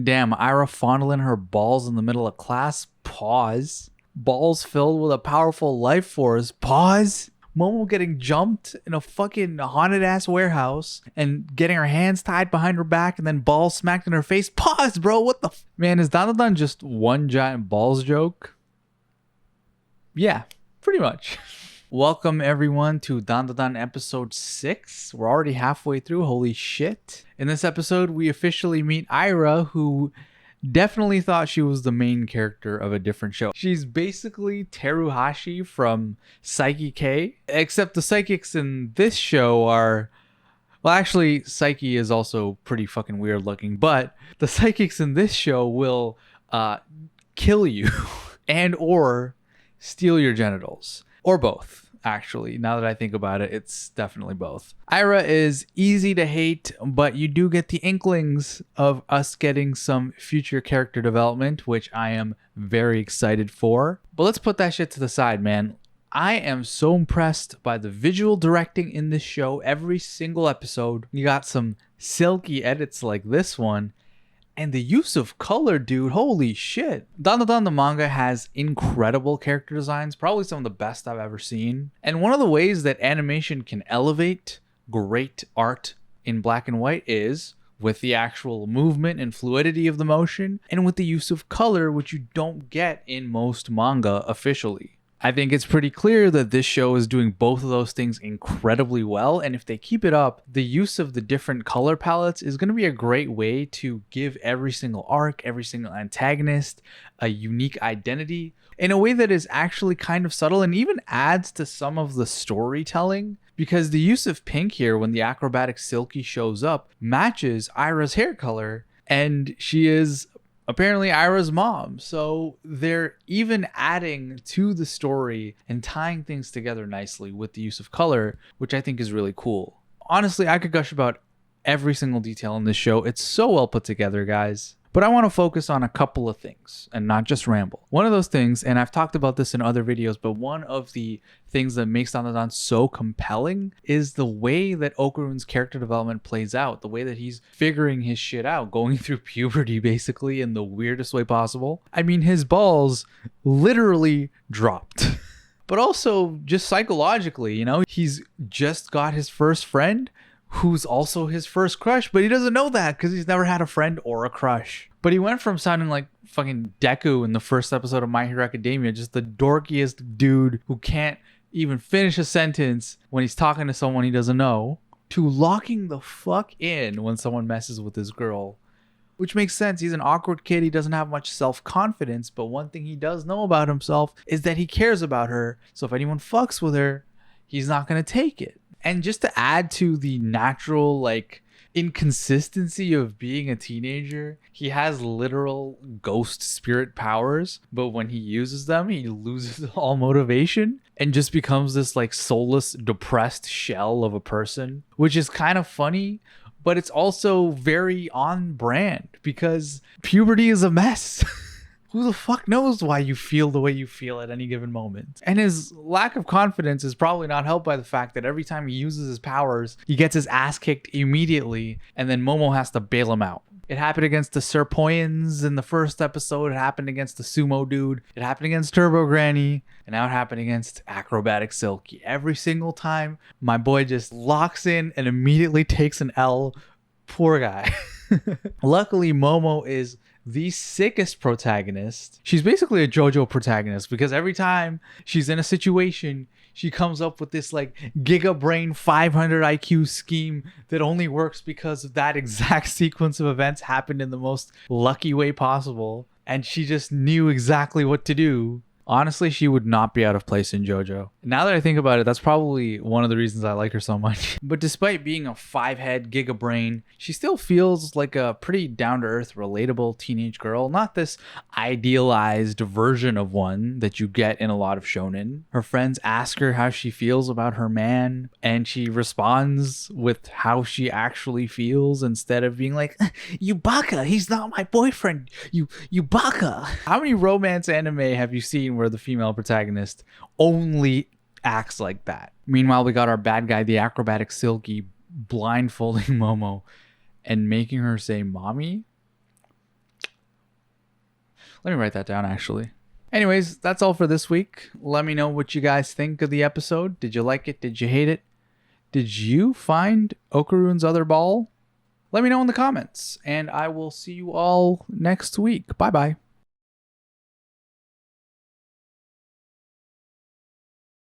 Damn, Aira fondling her balls in the middle of class. Pause. Balls filled with a powerful life force. Pause. Momo getting jumped in a fucking haunted ass warehouse and getting her hands tied behind her back and then balls smacked in her face. Pause, bro. What the man, is Dandadan just one giant balls joke? Yeah, pretty much. Welcome everyone to Dandadan episode 6. We're already halfway through. Holy shit. In this episode, we officially meet Aira, who definitely thought she was the main character of a different show. She's basically Teruhashi from Psyche K, except the psychics in this show are... Well, actually, Psyche is also pretty fucking weird looking, but the psychics in this show will kill you and or steal your genitals. Or both, actually. Now that I think about it, it's definitely both. Aira is easy to hate, but you do get the inklings of us getting some future character development, which I am very excited for. But let's put that shit to the side, man. I am so impressed by the visual directing in this show. Every single episode, you got some silky edits like this one. And the use of color, dude, holy shit. Dandadan the manga has incredible character designs, probably some of the best I've ever seen. And one of the ways that animation can elevate great art in black and white is with the actual movement and fluidity of the motion, and with the use of color, which you don't get in most manga officially. I think it's pretty clear that this show is doing both of those things incredibly well, and if they keep it up, the use of the different color palettes is going to be a great way to give every single arc, every single antagonist a unique identity in a way that is actually kind of subtle and even adds to some of the storytelling, because the use of pink here when the Acrobatic Silky shows up matches Aira's hair color, and she is apparently Aira's mom. So they're even adding to the story and tying things together nicely with the use of color, which I think is really cool. Honestly, I could gush about every single detail in this show. It's so well put together, guys. But I want to focus on a couple of things and not just ramble. One of those things, and I've talked about this in other videos, but one of the things that makes Dandadan so compelling is the way that Okarun's character development plays out, the way that he's figuring his shit out, going through puberty basically in the weirdest way possible. I mean, his balls literally dropped. But also just psychologically, you know, he's just got his first friend who's also his first crush, but he doesn't know that because he's never had a friend or a crush. But he went from sounding like fucking Deku in the first episode of My Hero Academia, just the dorkiest dude who can't even finish a sentence when he's talking to someone he doesn't know, to locking the fuck in when someone messes with his girl. Which makes sense. He's an awkward kid. He doesn't have much self-confidence, but one thing he does know about himself is that he cares about her. So if anyone fucks with her, he's not going to take it. And just to add to the natural, like, inconsistency of being a teenager, he has literal ghost spirit powers, but when he uses them, he loses all motivation and just becomes this, like, soulless, depressed shell of a person, which is kind of funny, but it's also very on brand because puberty is a mess. Who the fuck knows why you feel the way you feel at any given moment? And his lack of confidence is probably not helped by the fact that every time he uses his powers, he gets his ass kicked immediately, and then Momo has to bail him out. It happened against the Serpoians in the first episode. It happened against the sumo dude. It happened against Turbo Granny. And now it happened against Acrobatic Silky. Every single time, my boy just locks in and immediately takes an L. Poor guy. Luckily, Momo is the sickest protagonist. She's basically a JoJo protagonist because every time she's in a situation, she comes up with this like giga brain 500 IQ scheme that only works because of that exact sequence of events happened in the most lucky way possible. And she just knew exactly what to do. Honestly, she would not be out of place in JoJo. Now that I think about it, that's probably one of the reasons I like her so much. But despite being a 5-head giga brain, she still feels like a pretty down-to-earth, relatable teenage girl. Not this idealized version of one that you get in a lot of shonen. Her friends ask her how she feels about her man, and she responds with how she actually feels instead of being like, "You baka, he's not my boyfriend, you baka." How many romance anime have you seen where the female protagonist only acts like that? Meanwhile, we got our bad guy, the Acrobatic Silky, blindfolding Momo and making her say mommy. Let me write that down, actually. Anyways, that's all for this week. Let me know what you guys think of the episode. Did you like it? Did you hate it? Did you find Okarun's other ball? Let me know in the comments, and I will see you all next week. Bye-bye.